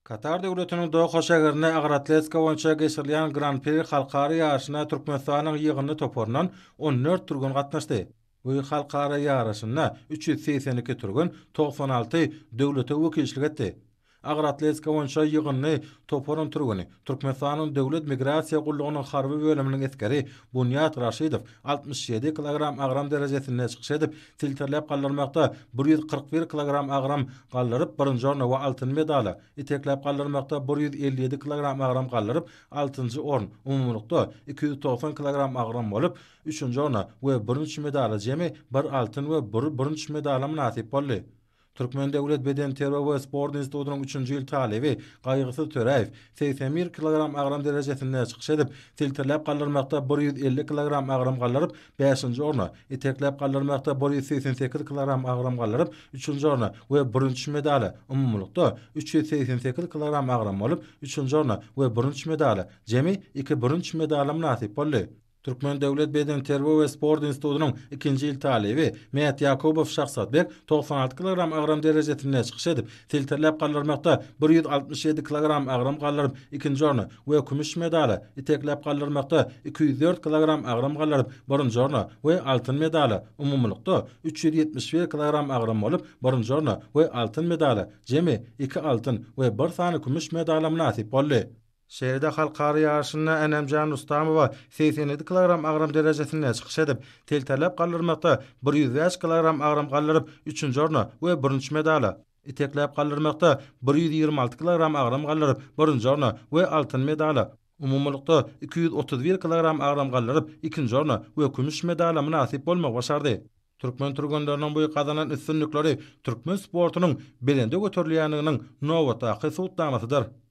Katar döwletiniň Doha şäherine agraatletika boýunça geçirilýän Grand Prix halkary ýarşyna Türkmenistanyň ýygyny toporundan 14 turgun gatnaşdy. Bu halkary ýarşyna 382 turgun 96 döwlete wekilçilik etdi. Agraatletika boýunça ýygyny toporun turguny Türkmenistanyň döwlet migrasiýa gullugynyň harby bölüminiň eskeri Bunyat Raşidow 67 kilogram agram derejesinde çykyş edip filtrelep galdyrmakda 141 kilogram agram galdyryp birinji orna we altyn medala, iteklep galdyrmakda 157 kilogram agram galdyryp altyncı orun, umumlukda 290 kilogram agram bolup 3-nji orna we 1-nji medala jemi 1 altyn we 1 medala nasip boldy. Türkmen Devlet Beden Terbiýe we Sport Institutynyň 3-nji ýyl talebi Gaýgysy Töräýew 81 kilogram agram derejesinde çykyş edip filtrelep galdyrmakda 150 kilogram agram galdyryp 5-nji orna, iteklep galdyrmakda 188 kilogram agram galdyryp 3-nji orna we 1-nji medala, umumlukda 388 kilogram agram bolup 3-nji orna we 1-nji medala jemi 2 1-nji medala nasip boldy. Türkmen Devlet Beden Terbiýe we Sport Institutynyň 2-nji ýyl talebi Mehmet Yakubow Şahsatbek 96 kilogram agram derejesinde çykyş edip filtrelep galdyrmakda 167 kilogram agram galdyryp 2-nji orna we kümüş medala, iteklep galdyrmakda 204 kilogram agram galdyryp 1-nji orna we altyn medala, umumlukda 371 kilogram agram bolup 1-nji orna we altyn medala jemi 2 altyn we 1 sany kümüş medala nasip boldy. Şeýerde halkary ýarşyna Enemjan Rustamowa 87 kilogram agram derejesinde çykyş edip teltelep galdyrmakda 105 kilogram agram galdyryp 3-nji orna we 1-nji medala, iteklep galdyrmakda 126 kilogram agram galdyryp 1-nji orna we altyn medala, umumlukda 231 kilogram agram galdyryp 2-nji orna we kümüş medala nasip bolmak başardy. Türkmen turgunlarynyň bu kazanan üstünlikleri Türkmen sportunyň belinde göterilýändiginiň nowata hysutlamasydyr.